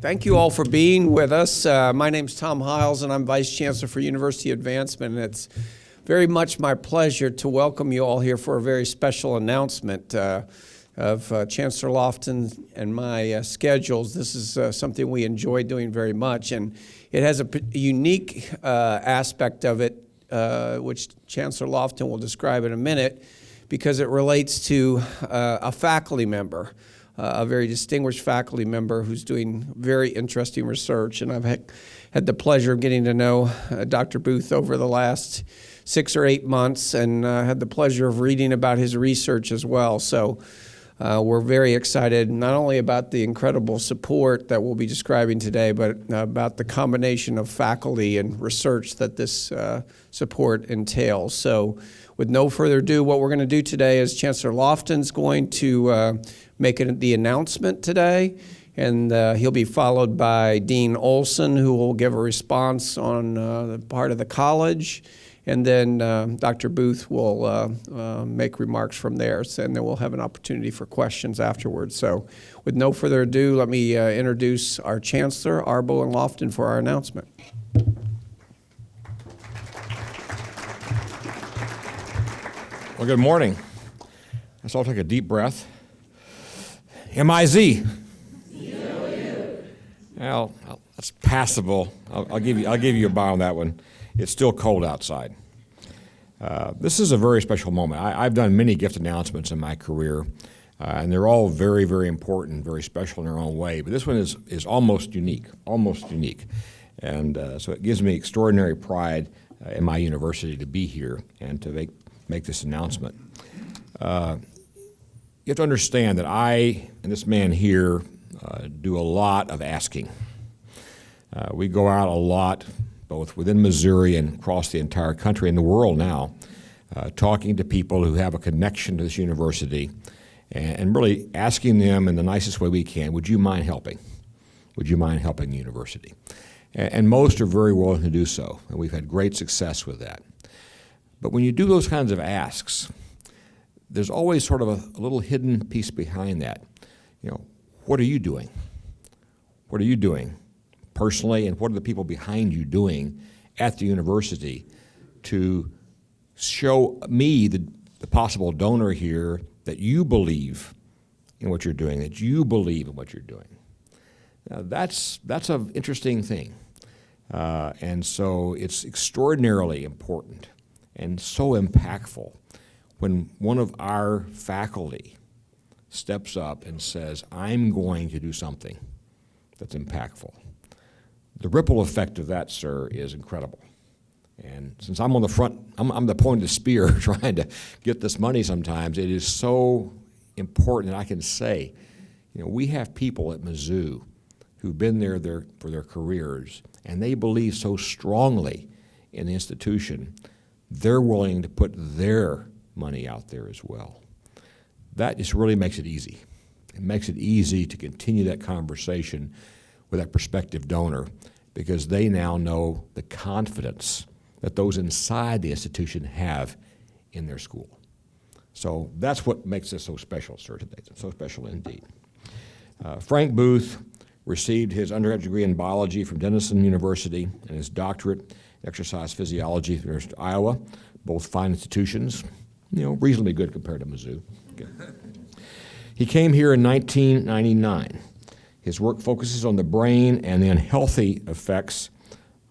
Thank you all for being with us. My name's Tom Hiles, and I'm Vice Chancellor for University Advancement. And it's very much my pleasure to welcome you all here for a very special announcement of Chancellor Lofton and my schedules. This is something we enjoy doing very much, and it has a unique aspect of it, which Chancellor Lofton will describe in a minute, because it relates to a faculty member. A very distinguished faculty member who's doing very interesting research. And I've had the pleasure of getting to know Dr. Booth over the last 6 or 8 months, and had the pleasure of reading about his research as well. So we're very excited not only about the incredible support that we'll be describing today, but about the combination of faculty and research that this support entails. So with no further ado, what we're going to do today is Chancellor Lofton's going to make the announcement today, and he'll be followed by Dean Olson, who will give a response on the part of the college, and then Dr. Booth will make remarks from there, and then we'll have an opportunity for questions afterwards. So with no further ado, let me introduce our Chancellor, Arbo and Lofton, for our announcement. Well, good morning. Let's all take a deep breath. M-I-Z. Well, that's passable. I'll give you a bar on that one. It's still cold outside. This is a very special moment. I've done many gift announcements in my career, and they're all very, very important, very special in their own way. But this one is almost unique, And so it gives me extraordinary pride in my university to be here and to make this announcement. You have to understand that I and this man here do a lot of asking. We go out a lot, both within Missouri and across the entire country and the world now, talking to people who have a connection to this university and really asking them in the nicest way we can, would you mind helping? Would you mind helping the university? And most are very willing to do so, and we've had great success with that. But when you do those kinds of asks, there's always sort of a little hidden piece behind that. You know, what are you doing? What are you doing personally, and what are the people behind you doing at the university to show me, the possible donor here, that you believe in what you're doing, that you believe in what you're doing? Now, that's an interesting thing. And so it's extraordinarily important and so impactful when one of our faculty steps up and says, I'm going to do something that's impactful. The ripple effect of that, sir, is incredible. And since I'm on the front, I'm the point of the spear trying to get this money sometimes, it is so important that I can say, you know, we have people at Mizzou who've been there for their careers, and they believe so strongly in the institution, they're willing to put their money out there as well. That just really makes it easy. It makes it easy to continue that conversation with that prospective donor, because they now know the confidence that those inside the institution have in their school. So that's what makes this so special, sir, today. It's so special indeed. Frank Booth received his undergraduate degree in biology from Denison University and his doctorate in exercise physiology from the University of Iowa, both fine institutions, you know, reasonably good compared to Mizzou. Okay. He came here in 1999. His work focuses on the brain and the unhealthy effects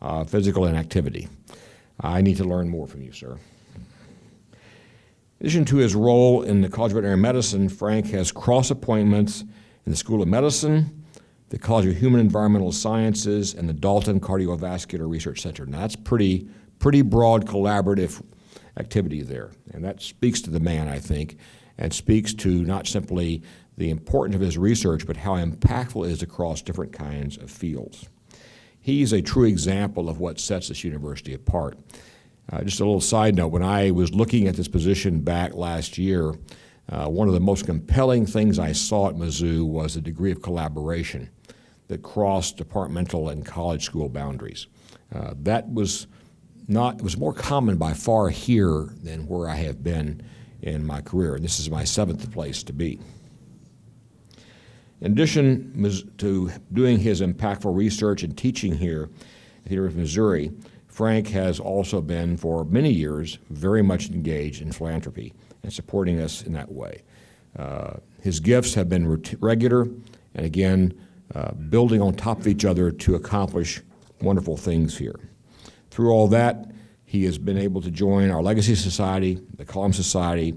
of physical inactivity. I need to learn more from you, sir. In addition to his role in the College of Veterinary Medicine, Frank has cross appointments in the School of Medicine, the College of Human Environmental Sciences, and the Dalton Cardiovascular Research Center. Now, that's pretty broad collaborative activity there, and that speaks to the man, I think, and speaks to not simply the importance of his research, but how impactful it is across different kinds of fields. He's a true example of what sets this university apart. Just a little side note, when I was looking at this position back last year, one of the most compelling things I saw at Mizzou was the degree of collaboration that crossed departmental and college school boundaries. That was it was more common by far here than where I have been in my career. And this is my 7th place to be. In addition to doing his impactful research and teaching here at the University of Missouri, Frank has also been, for many years, very much engaged in philanthropy and supporting us in that way. His gifts have been regular and, again, building on top of each other to accomplish wonderful things here. Through all that, he has been able to join our Legacy Society, the Column Society,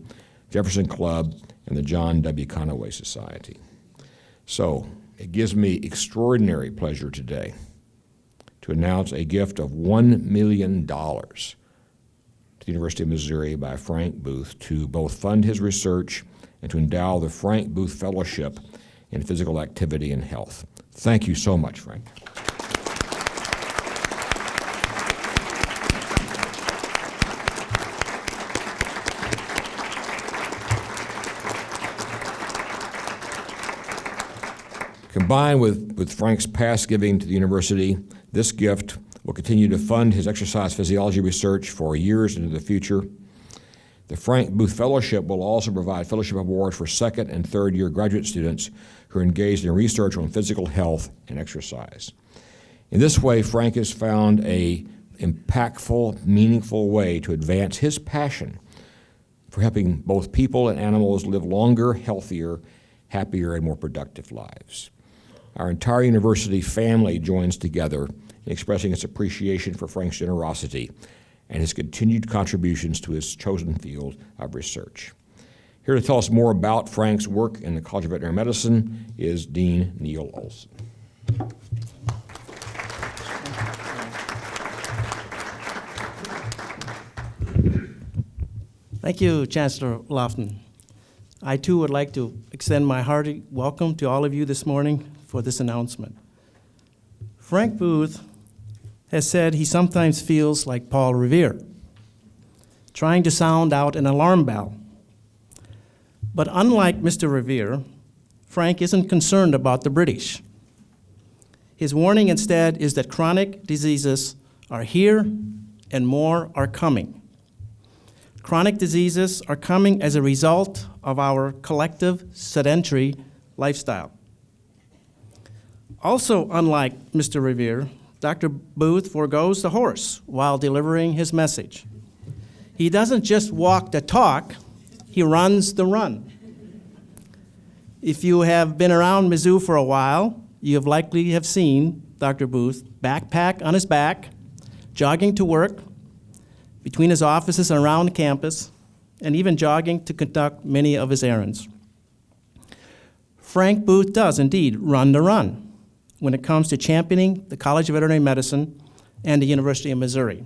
Jefferson Club, and the John W. Conaway Society. So it gives me extraordinary pleasure today to announce a gift of $1 million to the University of Missouri by Frank Booth to both fund his research and to endow the Frank Booth Fellowship in Physical Activity and Health. Thank you so much, Frank. Combined with Frank's past giving to the university, this gift will continue to fund his exercise physiology research for years into the future. The Frank Booth Fellowship will also provide fellowship awards for 2nd and 3rd year graduate students who are engaged in research on physical health and exercise. In this way, Frank has found an impactful, meaningful way to advance his passion for helping both people and animals live longer, healthier, happier, and more productive lives. Our entire university family joins together in expressing its appreciation for Frank's generosity and his continued contributions to his chosen field of research. Here to tell us more about Frank's work in the College of Veterinary Medicine is Dean Neil Olson. Thank you, Chancellor Lofton. I too would like to extend my hearty welcome to all of you this morning for this announcement. Frank Booth has said he sometimes feels like Paul Revere, trying to sound out an alarm bell. But unlike Mr. Revere, Frank isn't concerned about the British. His warning instead is that chronic diseases are here and more are coming. Chronic diseases are coming as a result of our collective sedentary lifestyle. Also, unlike Mr. Revere, Dr. Booth forgoes the horse while delivering his message. He doesn't just walk the talk, he runs the run. If you have been around Mizzou for a while, you have likely have seen Dr. Booth backpack on his back, jogging to work, between his offices and around campus, and even jogging to conduct many of his errands. Frank Booth does indeed run the run when it comes to championing the College of Veterinary Medicine and the University of Missouri,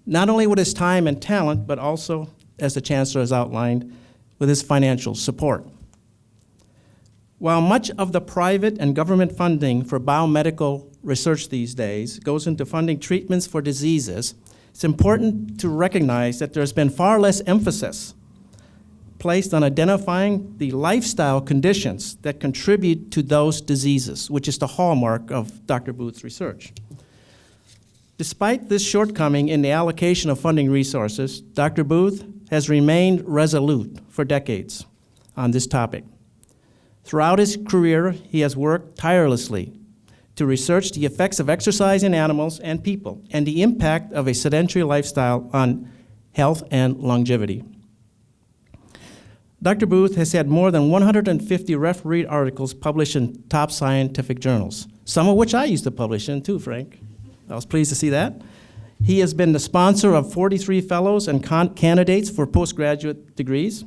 not only with his time and talent, but also, as the Chancellor has outlined, with his financial support. While much of the private and government funding for biomedical research these days goes into funding treatments for diseases, it's important to recognize that there's been far less emphasis placed on identifying the lifestyle conditions that contribute to those diseases, which is the hallmark of Dr. Booth's research. Despite this shortcoming in the allocation of funding resources, Dr. Booth has remained resolute for decades on this topic. Throughout his career, he has worked tirelessly to research the effects of exercise in animals and people and the impact of a sedentary lifestyle on health and longevity. Dr. Booth has had more than 150 refereed articles published in top scientific journals, some of which I used to publish in too, Frank. I was pleased to see that. He has been the sponsor of 43 fellows and candidates for postgraduate degrees,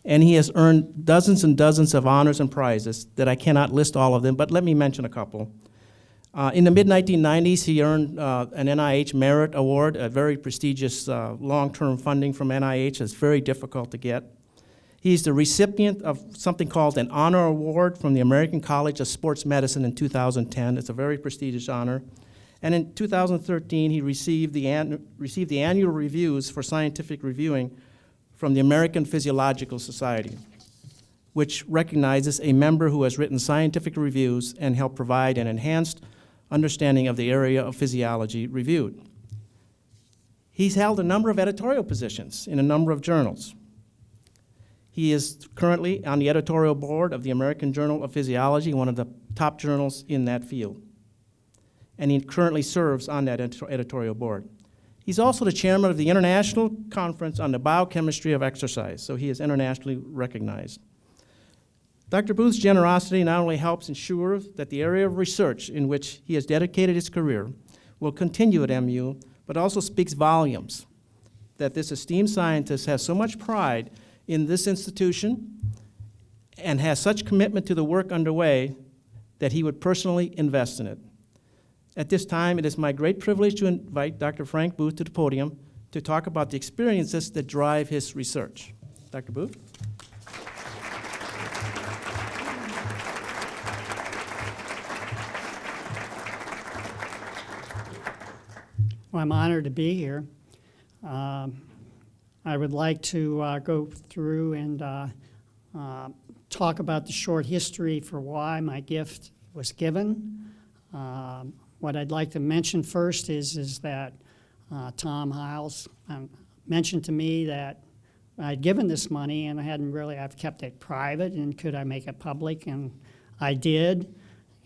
and he has earned dozens and dozens of honors and prizes that I cannot list all of them, but let me mention a couple. In the mid-1990s, he earned an NIH Merit Award, a very prestigious long-term funding from NIH that's very difficult to get. He's the recipient of something called an Honor Award from the American College of Sports Medicine in 2010. It's a very prestigious honor. And in 2013, he received the annual reviews for scientific reviewing from the American Physiological Society, which recognizes a member who has written scientific reviews and helped provide an enhanced understanding of the area of physiology reviewed. He's held a number of editorial positions in a number of journals. He is currently on the editorial board of the American Journal of Physiology, one of the top journals in that field. And he currently serves on that editorial board. He's also the chairman of the International Conference on the Biochemistry of Exercise, so he is internationally recognized. Dr. Booth's generosity not only helps ensure that the area of research in which he has dedicated his career will continue at MU, but also speaks volumes that this esteemed scientist has so much pride in this institution and has such commitment to the work underway that he would personally invest in it. At this time, it is my great privilege to invite Dr. Frank Booth to the podium to talk about the experiences that drive his research. Dr. Booth? Well, I'm honored to be here. I would like to go through and talk about the short history for why my gift was given. What I'd like to mention first is that Tom Hiles mentioned to me that I'd given this money and I've kept it private, and could I make it public? And I did.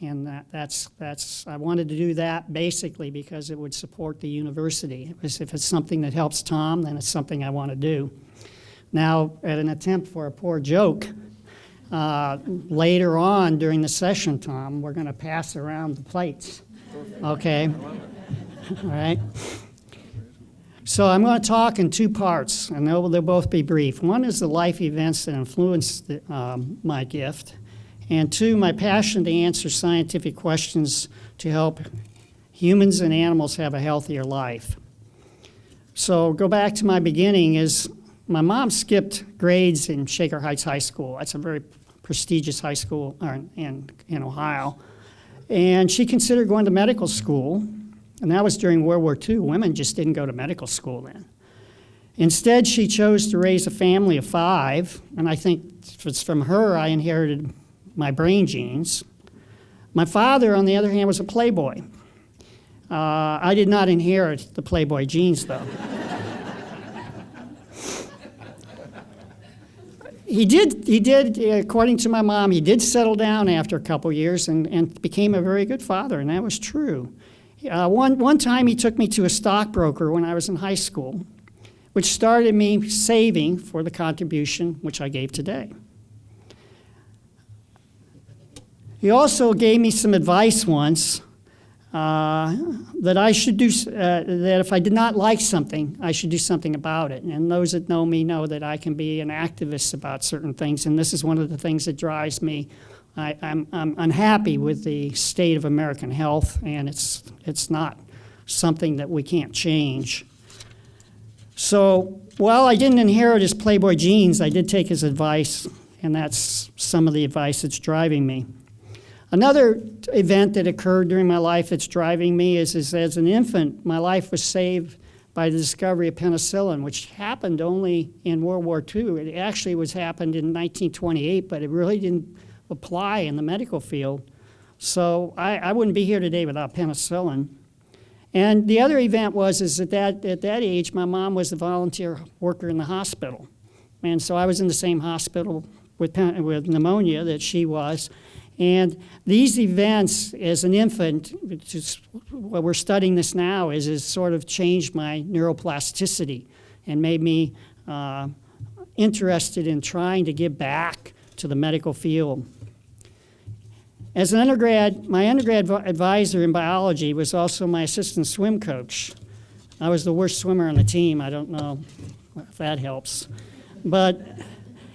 And I wanted to do that basically because it would support the university. If it's something that helps Tom, then it's something I want to do. Now, at an attempt for a poor joke, later on during the session, Tom, we're going to pass around the plates. Okay? All right? So I'm going to talk in two parts, and they'll both be brief. One is the life events that influenced my gift. And two, my passion to answer scientific questions to help humans and animals have a healthier life. So go back to my beginning is my mom skipped grades in Shaker Heights High School. That's a very prestigious high school in Ohio. And she considered going to medical school, and that was during World War II. Women just didn't go to medical school then. Instead, she chose to raise a family of 5, and I think it's from her I inherited my brain genes. My father, on the other hand, was a playboy. I did not inherit the playboy genes, though. He did, according to my mom, he did settle down after a couple years and became a very good father, and that was true. One time he took me to a stockbroker when I was in high school, which started me saving for the contribution which I gave today. He also gave me some advice once that I should do, that if I did not like something, I should do something about it. And those that know me know that I can be an activist about certain things, and this is one of the things that drives me. I'm unhappy with the state of American health, and it's not something that we can't change. So while I didn't inherit his playboy genes, I did take his advice, and that's some of the advice that's driving me. Another event that occurred during my life that's driving me is as an infant, my life was saved by the discovery of penicillin, which happened only in World War II. It actually happened in 1928, but it really didn't apply in the medical field. So I wouldn't be here today without penicillin. And the other event is at that age, my mom was a volunteer worker in the hospital. And so I was in the same hospital with pneumonia that she was. And these events, as an infant, which is what we're studying this now, is sort of changed my neuroplasticity and made me interested in trying to give back to the medical field. As an undergrad, my undergrad advisor in biology was also my assistant swim coach. I was the worst swimmer on the team. I don't know if that helps. But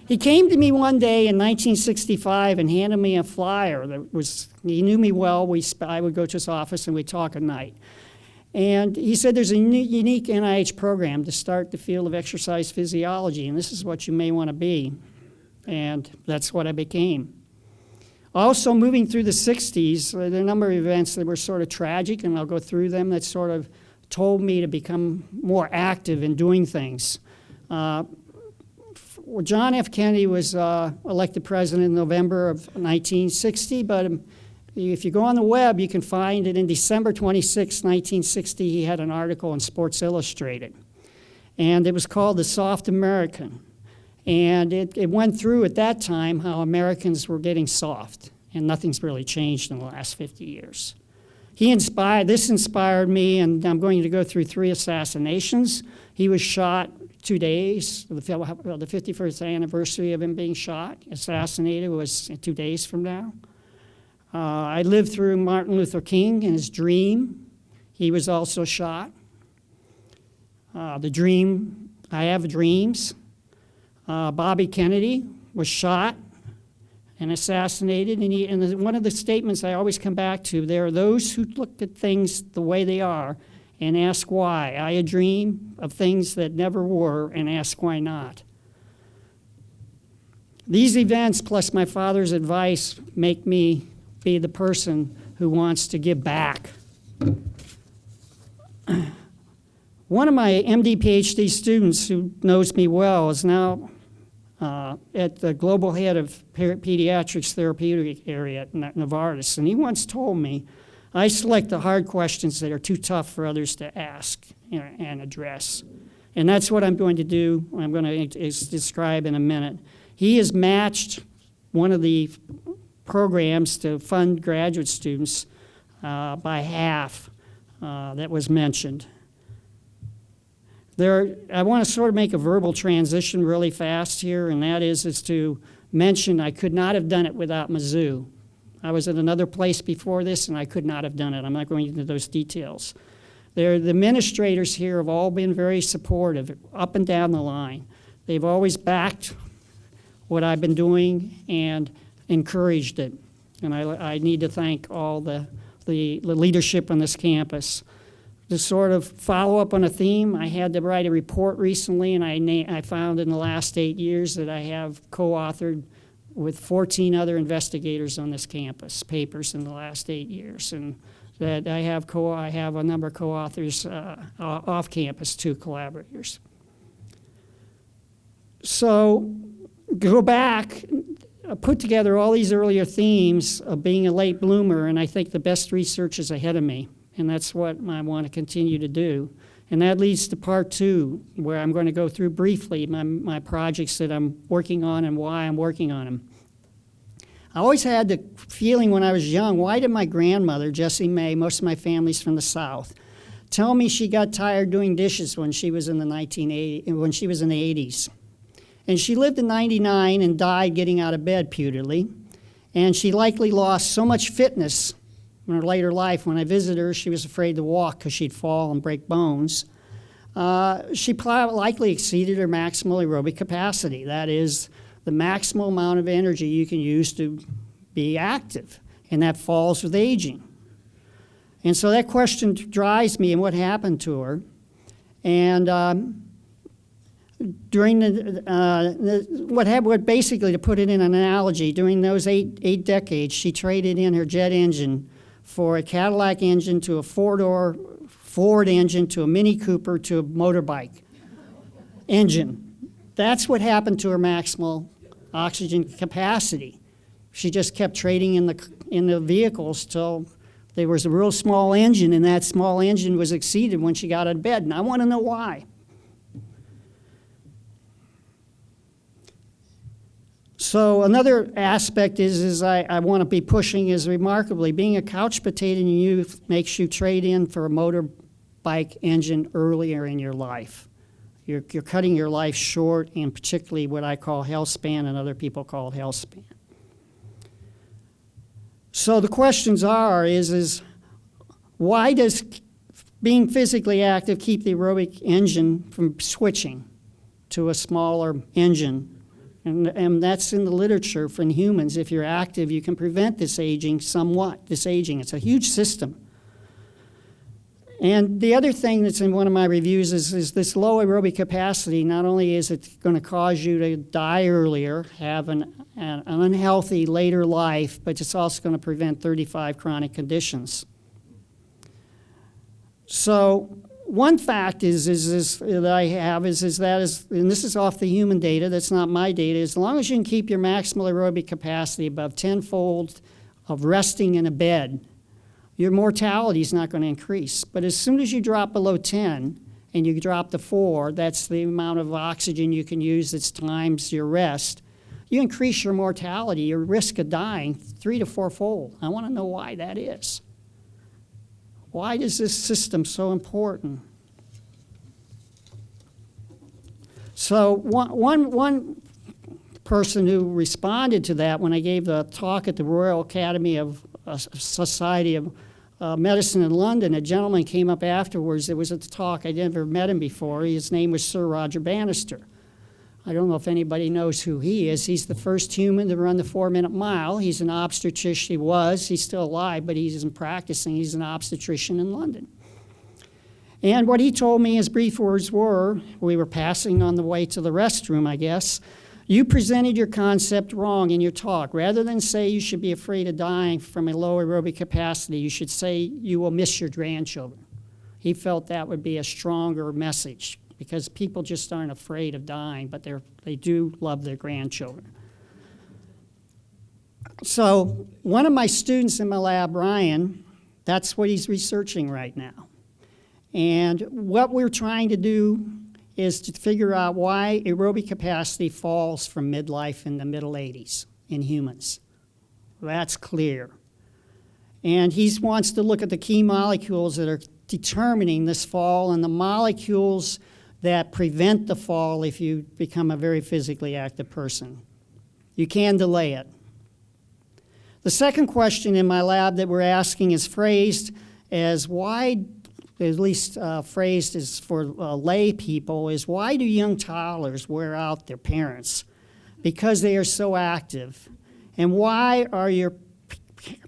he came to me one day in 1965 and handed me a flyer he knew me well. I would go to his office and we'd talk at night. And he said there's a unique NIH program to start the field of exercise physiology, and this is what you may want to be. And that's what I became. Also, moving through the 60s, there are a number of events that were sort of tragic, and I'll go through them, that sort of told me to become more active in doing things. John F. Kennedy was elected president in November of 1960, but if you go on the web, you can find it in December 26, 1960, he had an article in Sports Illustrated. and it was called The Soft American. And it went through at that time how Americans were getting soft, and nothing's really changed in the last 50 years. This inspired me, and I'm going to go through 3 assassinations. He was shot 2 days, the 51st anniversary of him being shot. Assassinated was 2 days from now. I lived through Martin Luther King and his dream. He was also shot. I have dreams. Bobby Kennedy was shot and assassinated, and one of the statements I always come back to, there are those who look at things the way they are and ask why. I dream of things that never were and ask why not. These events, plus my father's advice, make me be the person who wants to give back. One of my MD PhD students who knows me well is now at the global head of pediatrics therapeutic area at Novartis, and he once told me, I select the hard questions that are too tough for others to ask and address. And that's what I'm going to do, I'm going to describe in a minute. He has matched one of the programs to fund graduate students by half that was mentioned. I want to sort of make a verbal transition really fast here, and that is to mention I could not have done it without Mizzou. I was at another place before this, and I could not have done it. I'm not going into those details. The administrators here have all been very supportive, up and down the line. They've always backed what I've been doing and encouraged it. And I need to thank all the leadership on this campus. To sort of follow up on a theme, I had to write a report recently, and I found in the last 8 years that I have co-authored with 14 other investigators on this campus papers in the last 8 years, and that I have a number of co-authors off campus, 2 collaborators. So go back, put together all these earlier themes of being a late bloomer, and I think the best research is ahead of me. And that's what I want to continue to do. And that leads to part 2, where I'm going to go through briefly my projects that I'm working on and why I'm working on them. I always had the feeling when I was young, why did my grandmother, Jessie May, most of my family's from the South, tell me she got tired doing dishes when she was in the 80s? And she lived to 99 and died getting out of bed putridly. And she likely lost so much fitness in her later life. When I visited her, she was afraid to walk because she'd fall and break bones. She likely exceeded her maximal aerobic capacity. That is, the maximal amount of energy you can use to be active, and that falls with aging. And so that question drives me and what happened to her. And during what basically, to put it in an analogy, during those eight decades, she traded in her jet engine for a Cadillac engine to a four-door Ford engine to a Mini Cooper to a motorbike engine. That's what happened to her maximal oxygen capacity. She just kept trading in the vehicles till there was a real small engine, and that small engine was exceeded when she got out of bed, and I want to know why. So another aspect is I want to be pushing is remarkably, being a couch potato in youth makes you trade in for a motorbike engine earlier in your life. You're cutting your life short, and particularly what I call health span and other people call health span. So the questions is why does being physically active keep the aerobic engine from switching to a smaller engine? And that's in the literature for humans. If you're active, you can prevent this aging somewhat, this aging. It's a huge system. And the other thing that's in one of my reviews is this low aerobic capacity. Not only is it going to cause you to die earlier, have an unhealthy later life, but it's also going to prevent 35 chronic conditions. So one fact that I have is and this is off the human data, that's not my data, as long as you can keep your maximal aerobic capacity above 10-fold of resting in a bed, your mortality is not going to increase. But as soon as you drop below 10 and you drop to 4, that's the amount of oxygen you can use that's times your rest, you increase your mortality, your risk of dying 3 to 4-fold. I want to know why that is. Why is this system so important? So one person who responded to that when I gave the talk at the Royal Academy of Society of Medicine in London, a gentleman came up afterwards. It was at the talk. I never met him before. His name was Sir Roger Bannister. I don't know if anybody knows who he is. He's the first human to run the 4-minute mile. He's an obstetrician. He's still alive, but he isn't practicing. He's an obstetrician in London. And what he told me, his brief words were, we were passing on the way to the restroom, I guess, you presented your concept wrong in your talk. Rather than say you should be afraid of dying from a low aerobic capacity, you should say you will miss your grandchildren. He felt that would be a stronger message, because people just aren't afraid of dying, but they do love their grandchildren. So one of my students in my lab, Ryan, that's what he's researching right now. And what we're trying to do is to figure out why aerobic capacity falls from midlife in the middle 80s in humans. That's clear. And he wants to look at the key molecules that are determining this fall and the molecules that prevent the fall if you become a very physically active person. You can delay it. The second question in my lab that we're asking is phrased as why, at least phrased as for lay people, is why do young toddlers wear out their parents? Because they are so active. And why are your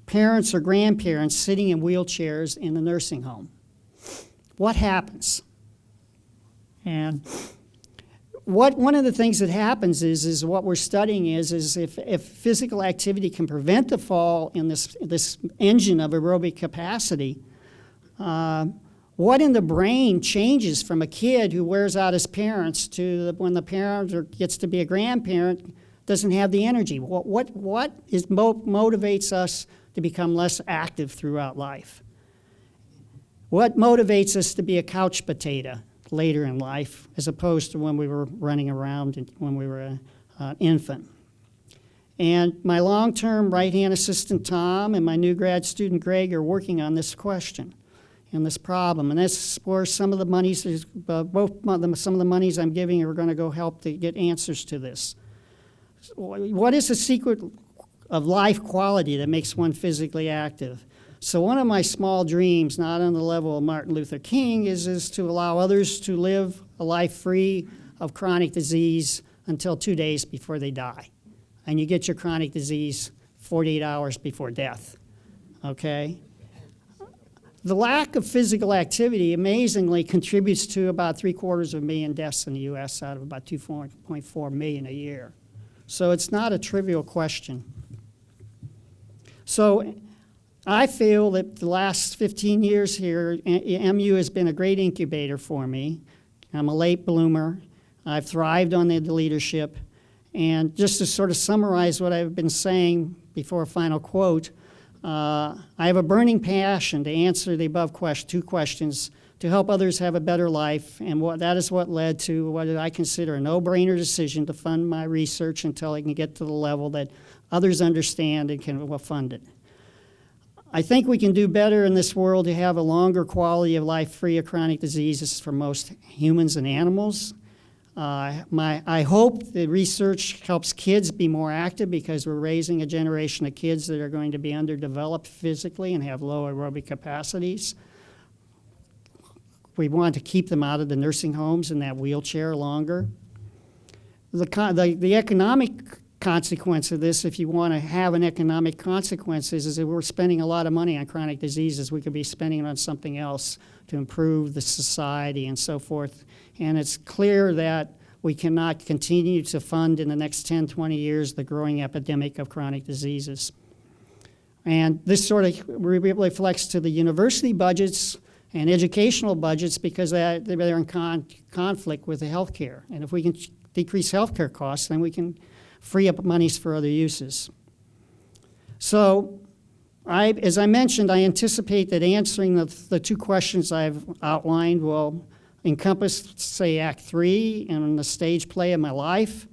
parents or grandparents sitting in wheelchairs in the nursing home? What happens? And one of the things that happens is what we're studying is if physical activity can prevent the fall in this engine of aerobic capacity, what in the brain changes from a kid who wears out his parents to when the parent or gets to be a grandparent doesn't have the energy? What motivates us to become less active throughout life? What motivates us to be a couch potato later in life as opposed to when we were running around and when we were an infant? And my long-term right-hand assistant, Tom, and my new grad student, Greg, are working on this question and this problem. And that's where some of the monies, some of the monies I'm giving are going to go help to get answers to this. What is the secret of life quality that makes one physically active? So one of my small dreams, not on the level of Martin Luther King, is to allow others to live a life free of chronic disease until 2 days before they die. And you get your chronic disease 48 hours before death, okay? The lack of physical activity amazingly contributes to about 750,000 deaths in the U.S. out of about 2.4 million a year. So it's not a trivial question. So I feel that the last 15 years here, MU has been a great incubator for me. I'm a late bloomer. I've thrived on the leadership. And just to sort of summarize what I've been saying before a final quote, I have a burning passion to answer the above two questions to help others have a better life, and that is what led to what I consider a no-brainer decision to fund my research until I can get to the level that others understand and can fund it. I think we can do better in this world to have a longer quality of life free of chronic diseases for most humans and animals. I hope the research helps kids be more active because we're raising a generation of kids that are going to be underdeveloped physically and have low aerobic capacities. We want to keep them out of the nursing homes in that wheelchair longer. The economic consequence of this, if you want to have an economic consequence, is that we're spending a lot of money on chronic diseases. We could be spending it on something else to improve the society and so forth. And it's clear that we cannot continue to fund in the next 10, 20 years the growing epidemic of chronic diseases. And this sort of reflects to the university budgets and educational budgets because they're in conflict with the healthcare. And if we can decrease healthcare costs, then we can free up monies for other uses. So, as I mentioned, I anticipate that answering the two questions I've outlined will encompass, say, Act 3 and the stage play of my life.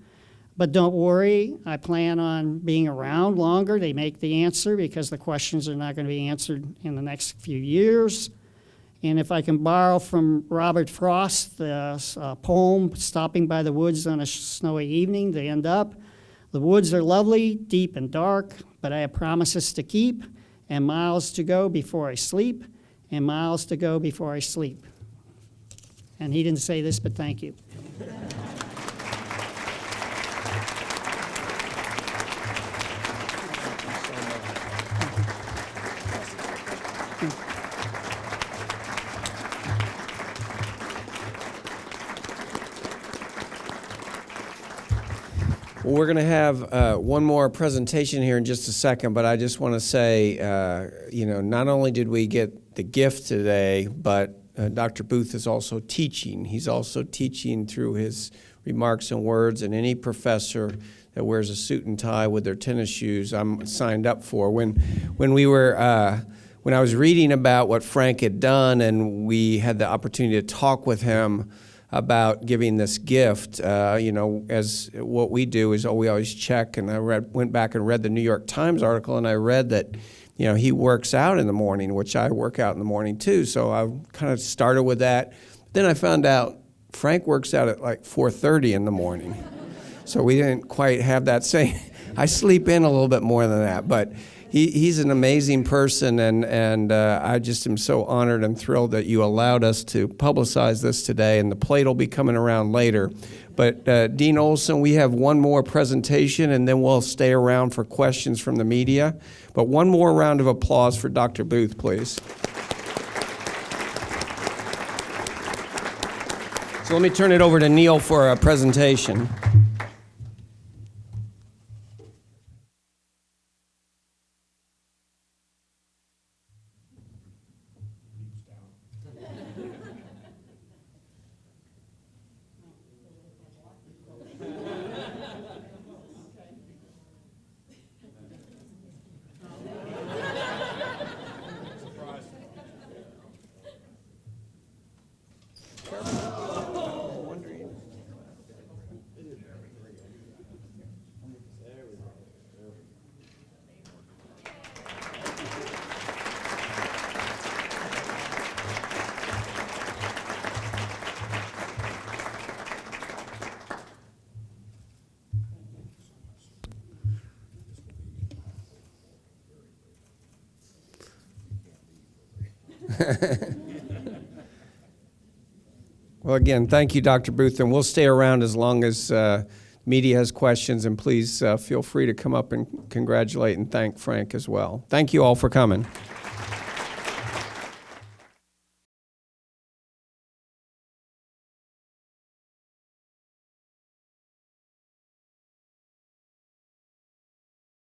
But don't worry, I plan on being around longer to make the answer because the questions are not going to be answered in the next few years. And if I can borrow from Robert Frost, the poem, Stopping by the Woods on a Snowy Evening, they end up, the woods are lovely, deep and dark, but I have promises to keep, and miles to go before I sleep, and miles to go before I sleep. And he didn't say this, but thank you. Well, we're going to have one more presentation here in just a second, but I just want to say, not only did we get the gift today, but Dr. Booth is also teaching. He's also teaching through his remarks and words, and any professor that wears a suit and tie with their tennis shoes, I'm signed up for. When I was reading about what Frank had done, and we had the opportunity to talk with him about giving this gift, as what we do is we always check, and I went back and read the New York Times article, and I read that, he works out in the morning, which I work out in the morning too, so I kind of started with that. Then I found out Frank works out at like 4:30 in the morning, so we didn't quite have that same, I sleep in a little bit more than that, but he's an amazing person, and I just am so honored and thrilled that you allowed us to publicize this today, and the plate will be coming around later. But Dean Olson, we have one more presentation, and then we'll stay around for questions from the media. But one more round of applause for Dr. Booth, please. So let me turn it over to Neil for a presentation. Well, again, thank you, Dr. Booth, and we'll stay around as long as media has questions, and please feel free to come up and congratulate and thank Frank as well. Thank you all for coming.